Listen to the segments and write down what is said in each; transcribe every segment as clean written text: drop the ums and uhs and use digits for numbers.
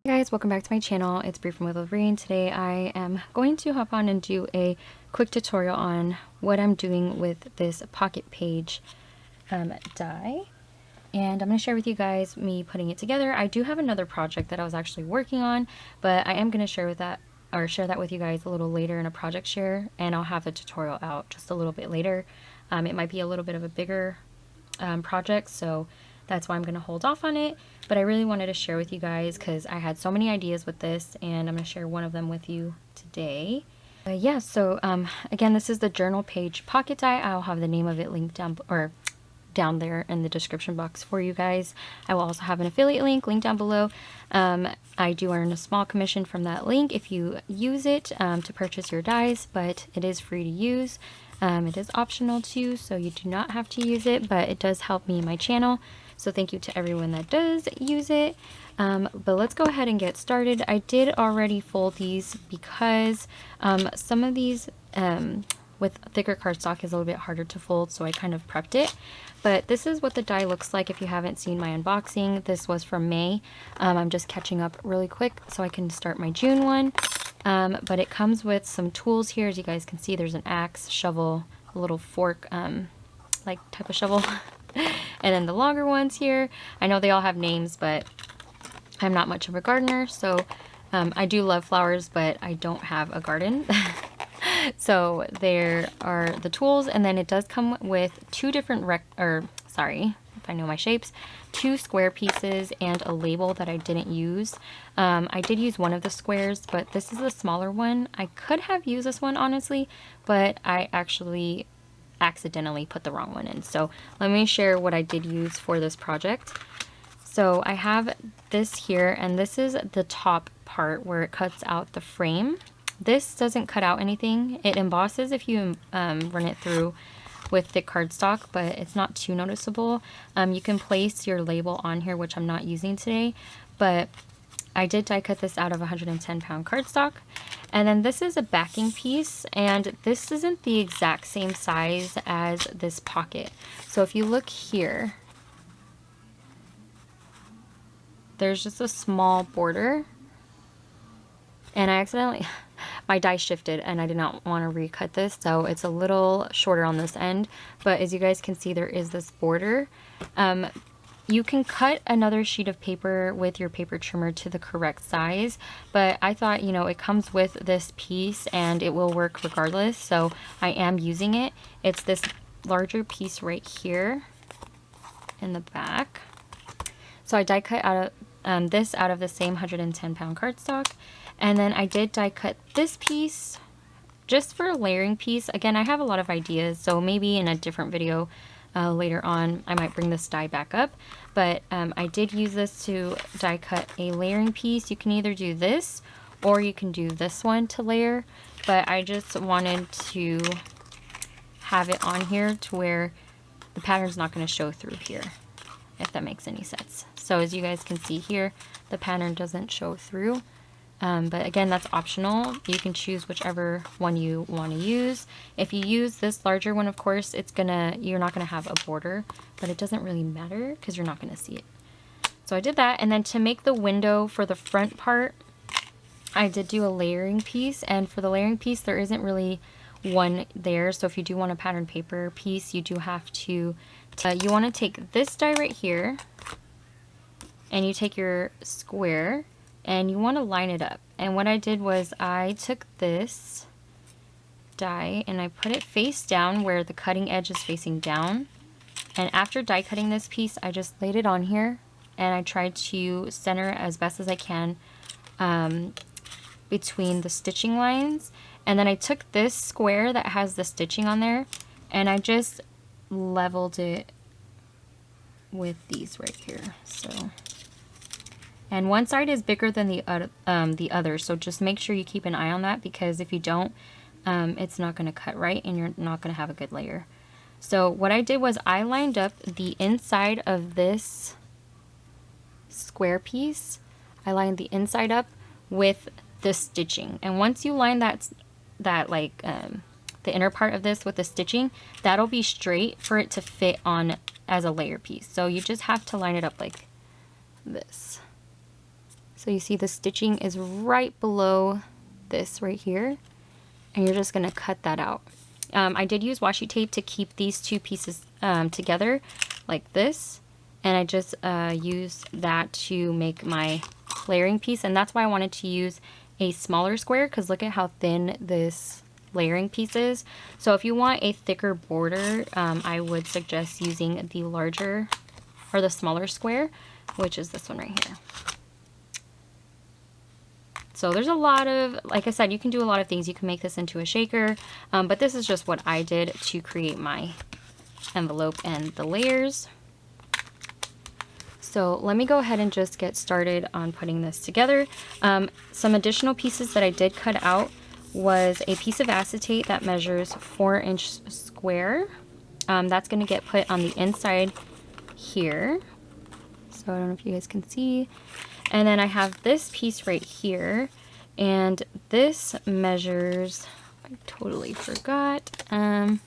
Hey guys, welcome back to my channel. It's Bree from With. Today I am going to hop on and do a quick tutorial on what I'm doing with this pocket page die. And I'm going to share with you guys me putting it together. I do have another project that I was actually working on, but I am going to share that with you guys a little later in a project share, and I'll have the tutorial out just a little bit later. It might be a little bit of a bigger project, so that's why I'm going to hold off on it, but I really wanted to share with you guys because I had so many ideas with this, and I'm going to share one of them with you today. Yeah, so again, this is the journal page pocket die. I'll have the name of it linked down there in the description box for you guys. I will also have an affiliate link linked down below. I do earn a small commission from that link if you use it to purchase your dies, but it is free to use. It is optional too, so you do not have to use it, but it does help me and my channel. So thank you to everyone that does use it. But let's go ahead and get started. I did already fold these because some of these with thicker cardstock is a little bit harder to fold, so I kind of prepped it. But this is what the die looks like if you haven't seen my unboxing. This was from May. I'm just catching up really quick so I can start my June one. But it comes with some tools here. As you guys can see, there's an axe, shovel, a little fork, like type of shovel. And then the longer ones here, I know they all have names, but I'm not much of a gardener, so I do love flowers, but I don't have a garden. So there are the tools, and then it does come with two different if I know my shapes, two square pieces and a label that I didn't use. I did use one of the squares, but this is a smaller one. I could have used this one, honestly, but I actually accidentally put the wrong one in. So let me share what I did use for this project. So I have this here, and this is the top part where it cuts out the frame. This doesn't cut out anything. It embosses if you run it through with thick cardstock, but it's not too noticeable. You can place your label on here, which I'm not using today, but I did die cut this out of 110-pound cardstock. And then this is a backing piece, and this isn't the exact same size as this pocket. So if you look here, there's just a small border, and I accidentally, my die shifted and I did not want to recut this, so it's a little shorter on this end. But as you guys can see, there is this border. You can cut another sheet of paper with your paper trimmer to the correct size, but I thought, you know, it comes with this piece and it will work regardless, so I am using it. It's this larger piece right here in the back. So I die cut out of this out of the same 110-pound cardstock, and then I did die cut this piece just for a layering piece. Again, I have a lot of ideas, so maybe in a different video later on I might bring this die back up, but I did use this to die cut a layering piece. You can either do this or you can do this one to layer, but I just wanted to have it on here to where the pattern's not going to show through here, if that makes any sense. So as you guys can see here, the pattern doesn't show through. But again, that's optional. You can choose whichever one you want to use. If you use this larger one, of course, you're not gonna have a border, but it doesn't really matter because you're not gonna see it. So I did that, and then to make the window for the front part, I did do a layering piece, and for the layering piece, there isn't really one there. So if you do want a pattern paper piece, you do have to, you want to take this die right here, and you take your square, and you want to line it up. And what I did was I took this die and I put it face down where the cutting edge is facing down. And after die cutting this piece, I just laid it on here and I tried to center as best as I can between the stitching lines. And then I took this square that has the stitching on there and I just leveled it with these right here. So, and one side is bigger than the other, so just make sure you keep an eye on that, because if you don't, it's not going to cut right and you're not going to have a good layer. So what I did was I lined up the inside of this square piece. I lined the inside up with the stitching, and once you line that like the inner part of this with the stitching, that'll be straight for it to fit on as a layer piece. So you just have to line it up like this. So you see the stitching is right below this right here, and you're just gonna cut that out. I did use washi tape to keep these two pieces together like this, and I just used that to make my layering piece, and that's why I wanted to use a smaller square, because look at how thin this layering piece is. So if you want a thicker border, I would suggest using the larger or the smaller square, which is this one right here. So there's a lot of, like I said, you can do a lot of things. You can make this into a shaker, but this is just what I did to create my envelope and the layers. So let me go ahead and just get started on putting this together. Some additional pieces that I did cut out was a piece of acetate that measures 4-inch square. That's going to get put on the inside here. So I don't know if you guys can see. And then I have this piece right here, and this measures, I totally forgot, and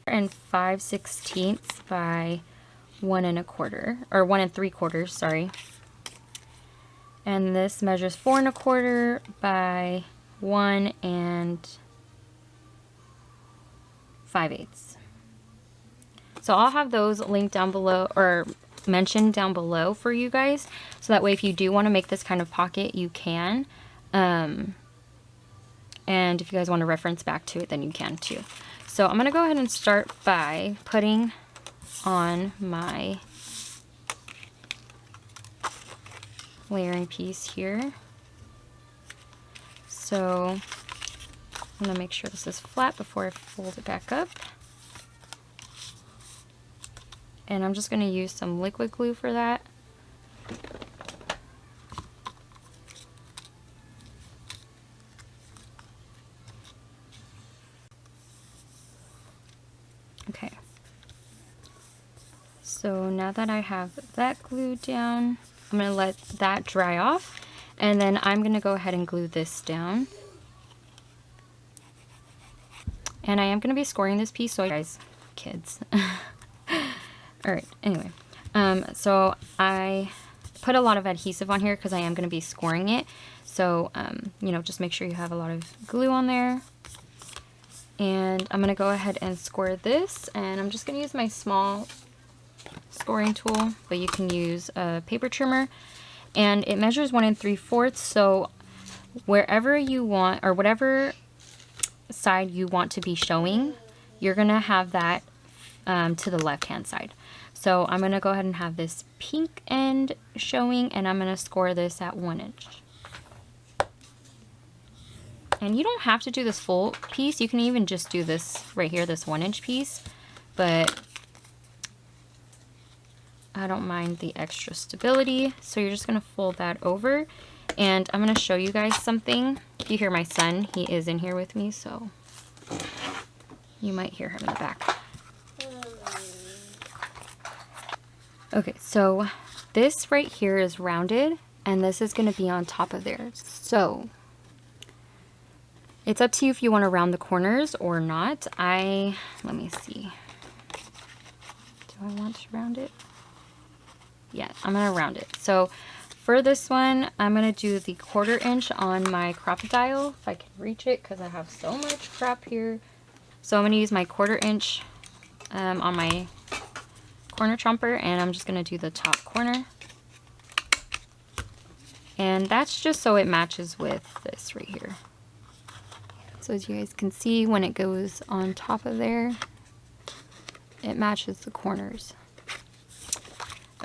5/16 by 1 1/4, or 1 3/4, sorry. And this measures 4 1/4 by 1 5/8. So I'll have those linked down below, or mentioned down below for you guys, so that way if you do want to make this kind of pocket, you can. And if you guys want to reference back to it, then you can too. So I'm going to go ahead and start by putting on my layering piece here. So I'm going to make sure this is flat before I fold it back up. And I'm just going to use some liquid glue for that. Okay. So now that I have that glued down, I'm going to let that dry off, and then I'm going to go ahead and glue this down. And I am going to be scoring this piece, so you guys, kids. Alright, anyway, so I put a lot of adhesive on here because I am going to be scoring it. So, you know, just make sure you have a lot of glue on there. And I'm going to go ahead and score this, and I'm just going to use my small scoring tool, but you can use a paper trimmer. And it measures 1 3/4, so wherever you want, or whatever side you want to be showing, you're going to have that to the left hand side. So I'm going to go ahead and have this pink end showing, and I'm going to score this at 1 inch. And you don't have to do this full piece. You can even just do this right here, this 1 inch piece, but I don't mind the extra stability. So you're just going to fold that over, and I'm going to show you guys something. If you hear my son, he is in here with me, so you might hear him in the back. Okay, so this right here is rounded, and this is going to be on top of there. So it's up to you if you want to round the corners or not. Let me see. Do I want to round it? Yeah, I'm going to round it. So for this one, I'm going to do the 1/4 inch on my Crop-A-Dile, if I can reach it, because I have so much crap here. So I'm going to use my 1/4 inch on my corner chomper, and I'm just going to do the top corner. And that's just so it matches with this right here. So as you guys can see, when it goes on top of there, it matches the corners.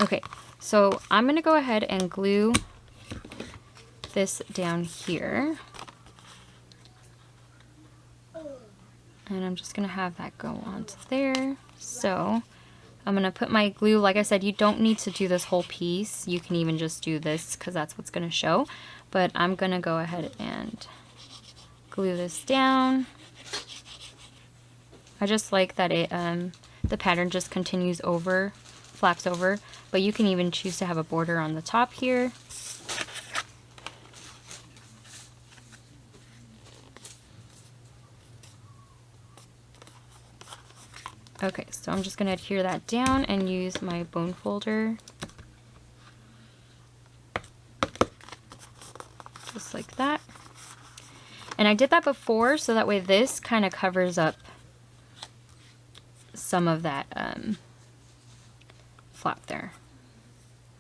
Okay, so I'm going to go ahead and glue this down here. And I'm just going to have that go onto there. So I'm going to put my glue, like I said, you don't need to do this whole piece. You can even just do this because that's what's going to show. But I'm going to go ahead and glue this down. I just like that it the pattern just continues over, flaps over, but you can even choose to have a border on the top here. Okay, so I'm just going to adhere that down and use my bone folder. And I did that before so that way this kind of covers up some of that flap there.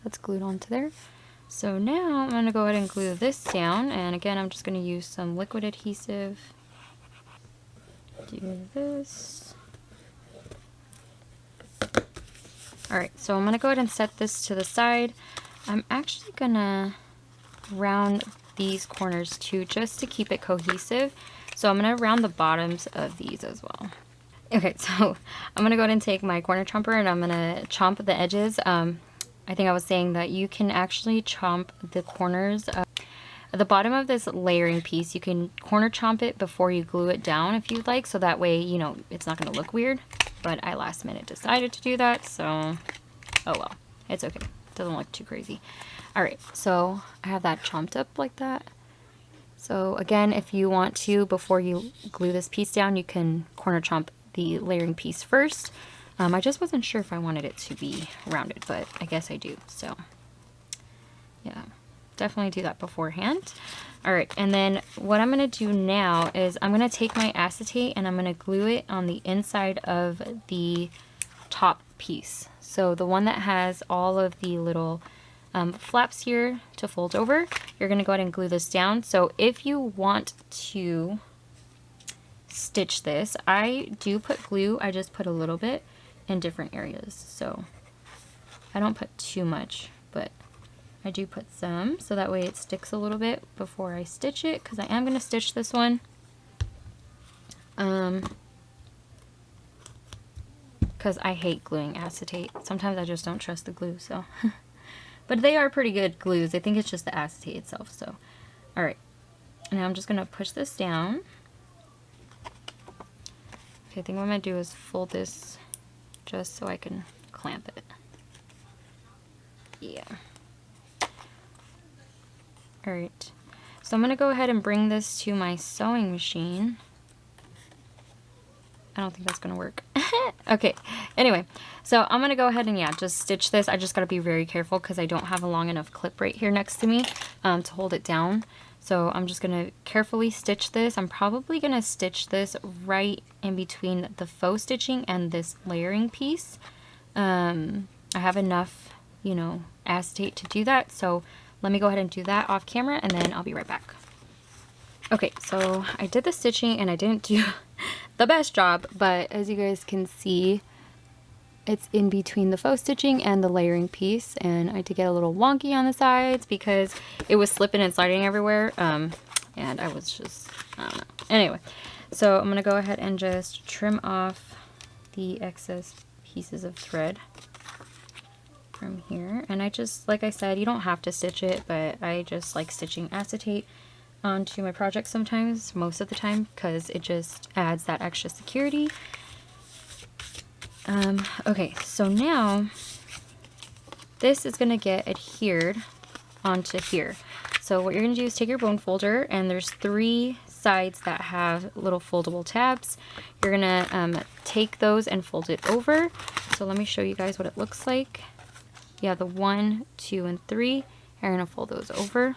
That's glued onto there. So now I'm going to go ahead and glue this down, and again I'm just going to use some liquid adhesive. Do this. Alright, so I'm going to go ahead and set this to the side. I'm actually going to round these corners too, just to keep it cohesive. So I'm going to round the bottoms of these as well. Okay, so I'm going to go ahead and take my corner chomper and I'm going to chomp the edges. I think I was saying that you can actually chomp the corners. At the bottom of this layering piece, you can corner chomp it before you glue it down if you'd like, so that way, you know, it's not going to look weird. But I last minute decided to do that, so oh well, it's okay. Doesn't look too crazy. Alright, so I have that chomped up like that. So again, if you want to, before you glue this piece down, you can corner chomp the layering piece first. I just wasn't sure if I wanted it to be rounded, but I guess I do. So yeah, definitely do that beforehand. All right, and then what I'm going to do now is I'm going to take my acetate and I'm going to glue it on the inside of the top piece. So the one that has all of the little flaps here to fold over, you're going to go ahead and glue this down. So if you want to stitch this, I do put glue, I just put a little bit in different areas, so I don't put too much, but I do put some so that way it sticks a little bit before I stitch it, because I am going to stitch this one because I hate gluing acetate. Sometimes I just don't trust the glue, so but they are pretty good glues. I think it's just the acetate itself. So alright, now I'm just going to push this down. Okay, I think what I'm going to do is fold this just so I can clamp it. Yeah. Alright, so I'm going to go ahead and bring this to my sewing machine. I don't think that's going to work. Okay, anyway, so I'm going to go ahead and yeah, just stitch this. I just got to be very careful because I don't have a long enough clip right here next to me to hold it down. So I'm just going to carefully stitch this. I'm probably going to stitch this right in between the faux stitching and this layering piece. I have enough, you know, acetate to do that. So let me go ahead and do that off camera and then I'll be right back. Okay, so I did the stitching and I didn't do the best job, but as you guys can see, it's in between the faux stitching and the layering piece, and I did get a little wonky on the sides because it was slipping and sliding everywhere, and I was just, I don't know. Anyway, so I'm going to go ahead and just trim off the excess pieces of thread from here, and I just, like I said, you don't have to stitch it, but I just like stitching acetate onto my project sometimes, most of the time, because it just adds that extra security. Okay, so now this is going to get adhered onto here. So what you're going to do is take your bone folder, and there's 3 sides that have little foldable tabs. You're going to take those and fold it over. So let me show you guys what it looks like. Yeah, the 1, 2, and 3 are going to fold those over.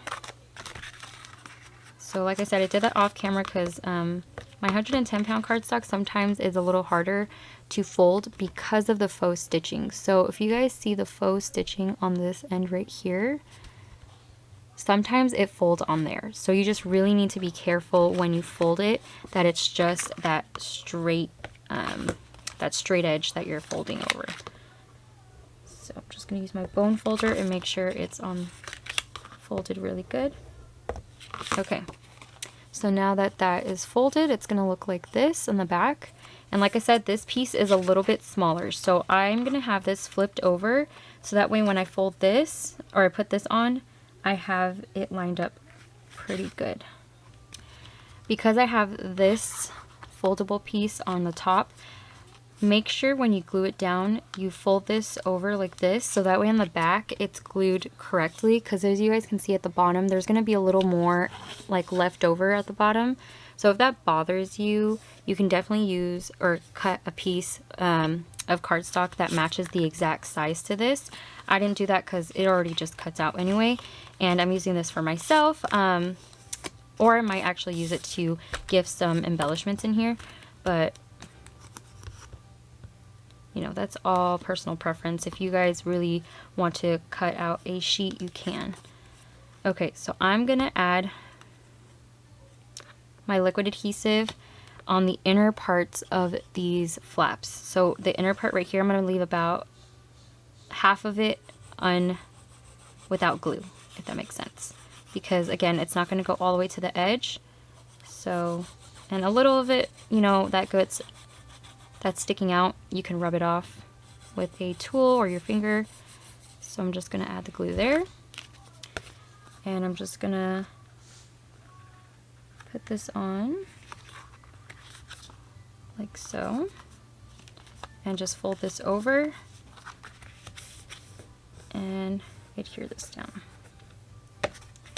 So like I said, I did that off camera because my 110-pound cardstock sometimes is a little harder to fold because of the faux stitching. So if you guys see the faux stitching on this end right here, sometimes it folds on there. So you just really need to be careful when you fold it that it's just that straight edge that you're folding over. So I'm just going to use my bone folder and make sure it's on folded really good. Okay, so now that that is folded, it's going to look like this in the back. And like I said, this piece is a little bit smaller, so I'm going to have this flipped over so that way when I fold this, or I put this on, I have it lined up pretty good. Because I have this foldable piece on the top, make sure when you glue it down, you fold this over like this, so that way on the back it's glued correctly, because as you guys can see at the bottom, there's going to be a little more like left over at the bottom. So if that bothers you, you can definitely use or cut a piece of cardstock that matches the exact size to this. I didn't do that because it already just cuts out anyway, and I'm using this for myself. or I might actually use it to gift some embellishments in here, but you know, that's all personal preference. If you guys really want to cut out a sheet, you can. Okay, so I'm gonna add my liquid adhesive on the inner parts of these flaps. So the inner part right here, I'm gonna leave about half of it without glue, if that makes sense. Because again, it's not gonna go all the way to the edge. So, and a little of it, you know, that's sticking out, you can rub it off with a tool or your finger. So I'm just gonna add the glue there. And I'm just gonna put this on like so, and just fold this over and adhere this down.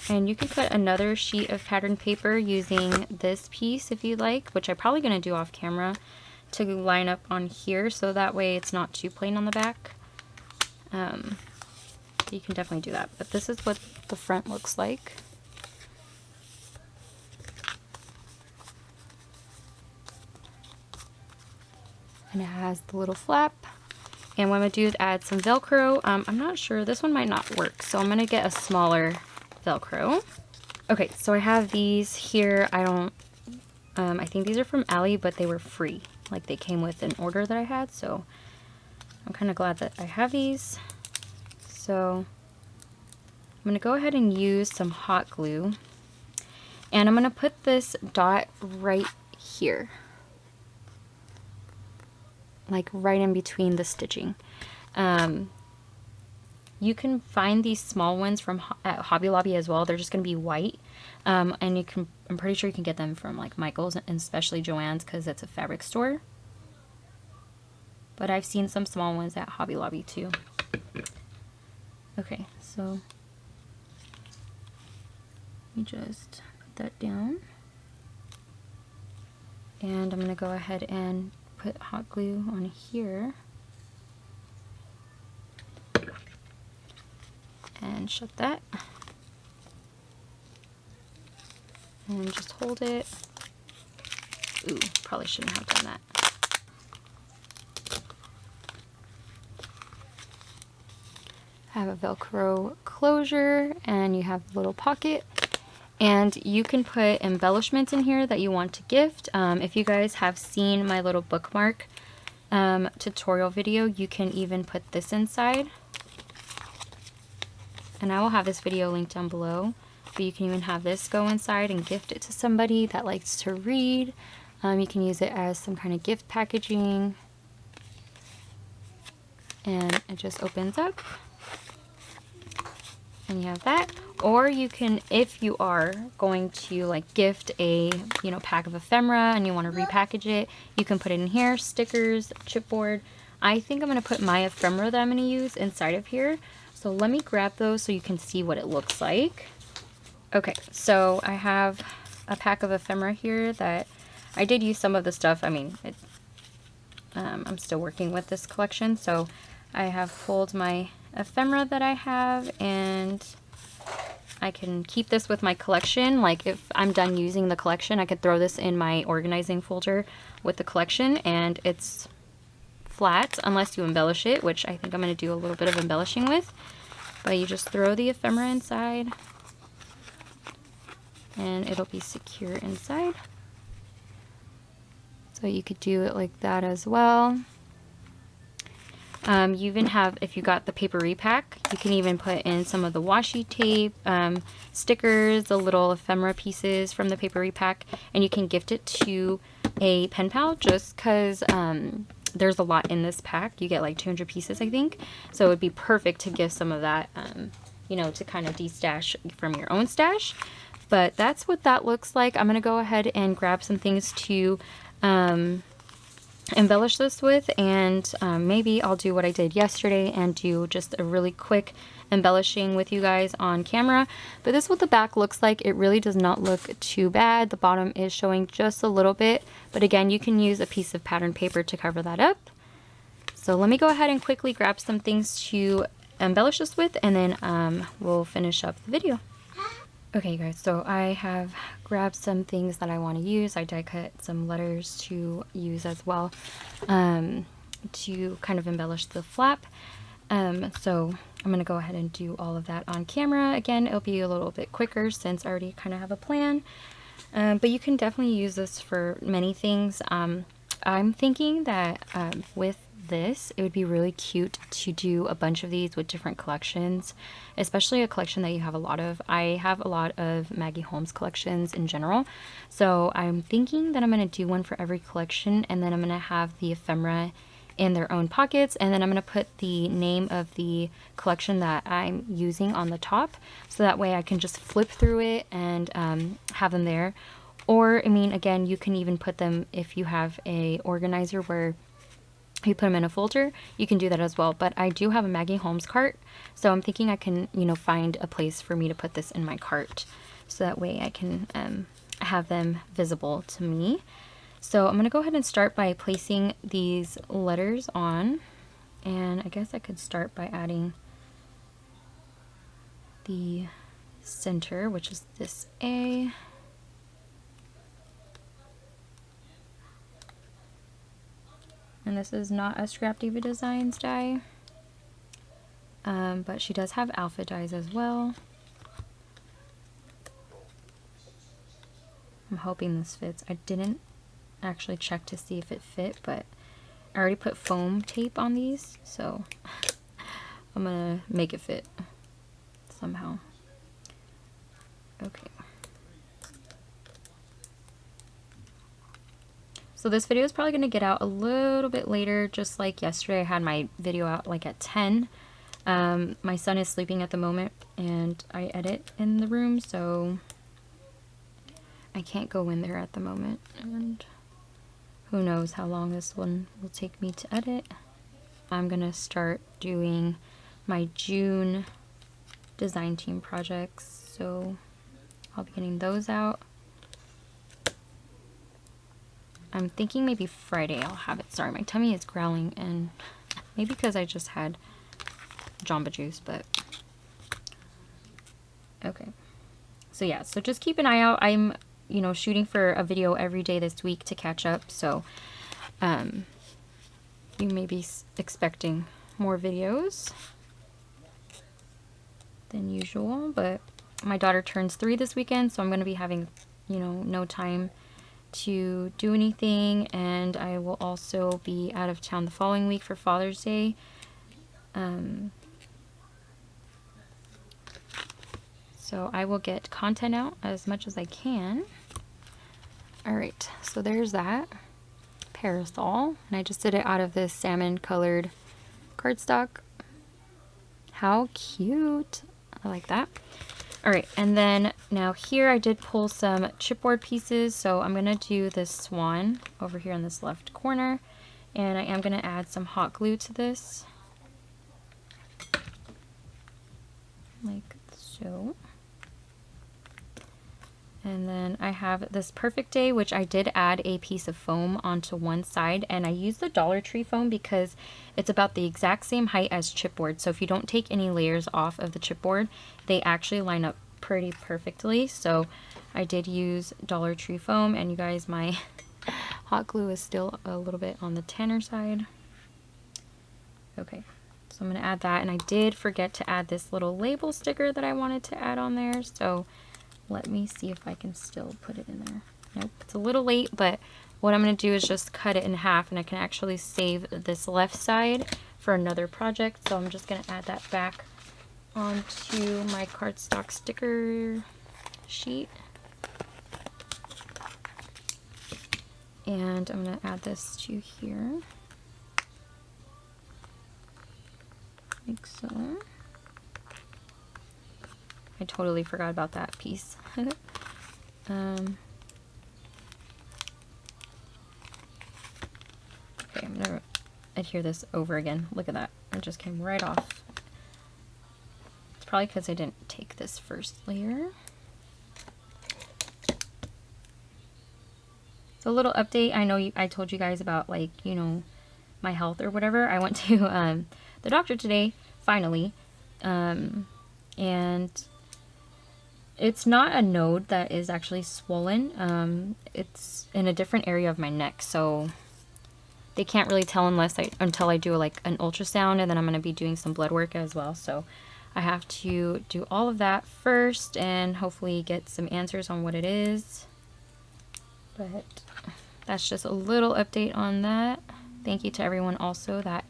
And you can cut another sheet of pattern paper using this piece if you like, which I'm probably going to do off camera, to line up on here so that way it's not too plain on the back. You can definitely do that, but this is what the front looks like. And it has the little flap. And what I'm going to do is add some Velcro. I'm not sure, this one might not work, so I'm going to get a smaller Velcro. Okay, so I have these here. I think these are from Ally, but they were free. Like, they came with an order that I had, so I'm kind of glad that I have these. So I'm going to go ahead and use some hot glue. And I'm going to put this dot right here. Like right in between the stitching. You can find these small ones at Hobby Lobby as well. They're just going to be white. And I'm pretty sure you can get them from like Michael's and especially Joann's because it's a fabric store. But I've seen some small ones at Hobby Lobby too. Okay, so let me just put that down. And I'm going to go ahead and put hot glue on here and shut that and just hold it. Ooh, probably shouldn't have done that. Have a Velcro closure and you have a little pocket. And you can put embellishments in here that you want to gift. If you guys have seen my little bookmark tutorial video, you can even put this inside. And I will have this video linked down below. But you can even have this go inside and gift it to somebody that likes to read. You can use it as some kind of gift packaging. And it just opens up. And you have that. Or you can, if you are going to like gift a, you know, pack of ephemera and you want to repackage it, you can put it in here, stickers, chipboard. I think I'm going to put my ephemera that I'm going to use inside of here. So let me grab those so you can see what it looks like. Okay, so I have a pack of ephemera here that I did use some of the stuff. I mean, I'm still working with this collection, so I have pulled my ephemera that I have, and I can keep this with my collection. Like if I'm done using the collection, I could throw this in my organizing folder with the collection, and it's flat unless you embellish it, which I think I'm going to do a little bit of embellishing with. But you just throw the ephemera inside and it'll be secure inside. So you could do it like that as well. You even have, if you got the paper repack, you can even put in some of the washi tape, stickers, the little ephemera pieces from the paper repack, and you can gift it to a pen pal just because there's a lot in this pack. You get like 200 pieces, I think. So it would be perfect to give some of that, you know, to kind of de-stash from your own stash. But that's what that looks like. I'm going to go ahead and grab some things to embellish this with, and maybe I'll do what I did yesterday and do just a really quick embellishing with you guys on camera. But this is what the back looks like. It really does not look too bad. The bottom is showing just a little bit, but again, you can use a piece of pattern paper to cover that up. So let me go ahead and quickly grab some things to embellish this with, and then we'll finish up the video. Okay guys, so I have grabbed some things that I want to use. I die cut some letters to use as well, to kind of embellish the flap. So I'm going to go ahead and do all of that on camera. Again, it'll be a little bit quicker since I already kind of have a plan. But you can definitely use this for many things. I'm thinking that with this, it would be really cute to do a bunch of these with different collections, especially a collection that you have a lot of. I have a lot of Maggie Holmes collections in general, so I'm thinking that I'm going to do one for every collection, and then I'm going to have the ephemera in their own pockets, and then I'm going to put the name of the collection that I'm using on the top, so that way I can just flip through it and have them there. Or, I mean, again, you can even put them, if you have a organizer where you put them in a folder, you can do that as well. But I do have a Maggie Holmes cart, so I'm thinking I can, you know, find a place for me to put this in my cart, so that way I can have them visible to me. So I'm going to go ahead and start by placing these letters on, and I guess I could start by adding the center, which is this A. And this is not a Scrap Diva Designs die, but she does have alpha dies as well. I'm hoping this fits. I didn't actually check to see if it fit, but I already put foam tape on these, so I'm gonna make it fit somehow. Okay. So this video is probably going to get out a little bit later, just like yesterday I had my video out like at 10. My son is sleeping at the moment and I edit in the room, so I can't go in there at the moment, and who knows how long this one will take me to edit. I'm going to start doing my June design team projects, so I'll be getting those out. I'm thinking maybe Friday I'll have it. Sorry, my tummy is growling, and maybe because I just had Jamba Juice, but okay. So yeah, so just keep an eye out. I'm, you know, shooting for a video every day this week to catch up, so you may be expecting more videos than usual, but my daughter turns 3 this weekend, so I'm going to be having, you know, no time to do anything, and I will also be out of town the following week for Father's Day. So I will get content out as much as I can. Alright, so there's that parasol, and I just did it out of this salmon colored cardstock. How cute! I like that. Alright, and then now here I did pull some chipboard pieces, so I'm going to do this swan over here in this left corner, and I am going to add some hot glue to this, like so. And then I have this Perfect Day, which I did add a piece of foam onto one side, and I used the Dollar Tree foam because it's about the exact same height as chipboard. So if you don't take any layers off of the chipboard, they actually line up pretty perfectly. So I did use Dollar Tree foam, and you guys, my hot glue is still a little bit on the tanner side. Okay, so I'm going to add that, and I did forget to add this little label sticker that I wanted to add on there, so let me see if I can still put it in there. Nope, it's a little late, but what I'm going to do is just cut it in half, and I can actually save this left side for another project. So I'm just going to add that back onto my cardstock sticker sheet. And I'm going to add this to here, like so. I totally forgot about that piece. Okay, I'm gonna adhere this over again. Look at that. It just came right off. It's probably because I didn't take this first layer. So a little update. I know I told you guys about, like, you know, my health or whatever. I went to the doctor today, finally, and it's not a node that is actually swollen. It's in a different area of my neck, so they can't really tell until I do like an ultrasound, and then I'm going to be doing some blood work as well. So I have to do all of that first and hopefully get some answers on what it is. But that's just a little update on that. Thank you to everyone also that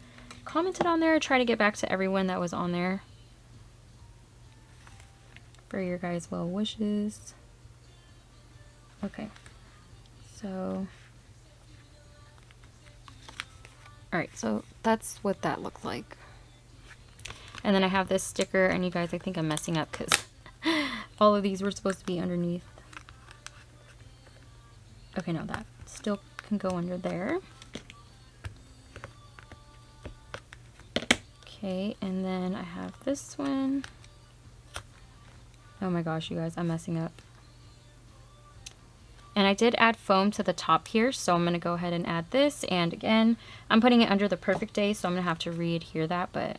commented on there. I try to get back to everyone that was on there for your guys' well wishes. Okay, so alright, so that's what that looked like. And then I have this sticker, and you guys, I think I'm messing up because all of these were supposed to be underneath. Okay, no, that still can go under there. Okay, and then I have this one. Oh my gosh, you guys, I'm messing up. And I did add foam to the top here, so I'm going to go ahead and add this. And again, I'm putting it under the perfect day, so I'm going to have to re-adhere that, but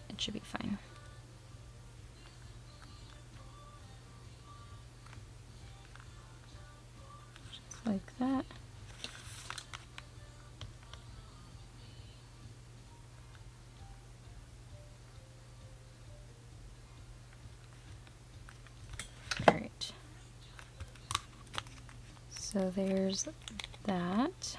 it should be fine. Just like that. Alright. So there's that.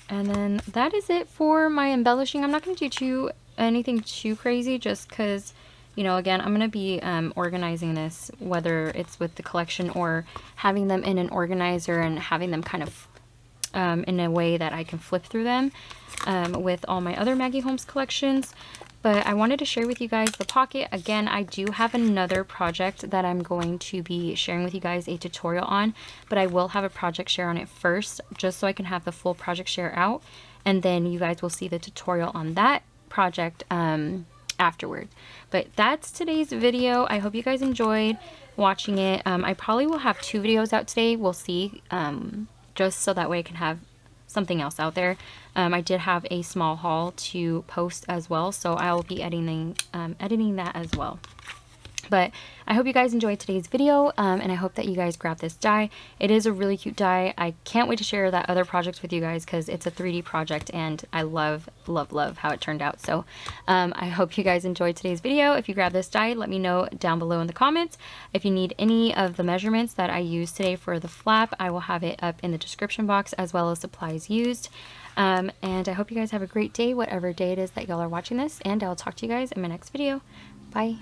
And then that is it for my embellishing. I'm not going to do anything too crazy, just because, you know, again, I'm going to be organizing this, whether it's with the collection or having them in an organizer and having them kind of in a way that I can flip through them with all my other Maggie Holmes collections. But I wanted to share with you guys the pocket. Again, I do have another project that I'm going to be sharing with you guys a tutorial on, but I will have a project share on it first, just so I can have the full project share out, and then you guys will see the tutorial on that project afterward. But that's today's video. I hope you guys enjoyed watching it. I probably will have 2 videos out today. We'll see, just so that way I can have something else out there. I did have a small haul to post as well, so I will be editing that as well. But I hope you guys enjoyed today's video, and I hope that you guys grab this die. It is a really cute die. I can't wait to share that other project with you guys because it's a 3D project and I love, love, love how it turned out. So I hope you guys enjoyed today's video. If you grab this die, let me know down below in the comments. If you need any of the measurements that I used today for the flap, I will have it up in the description box, as well as supplies used. And I hope you guys have a great day, whatever day it is that y'all are watching this, and I'll talk to you guys in my next video. Bye.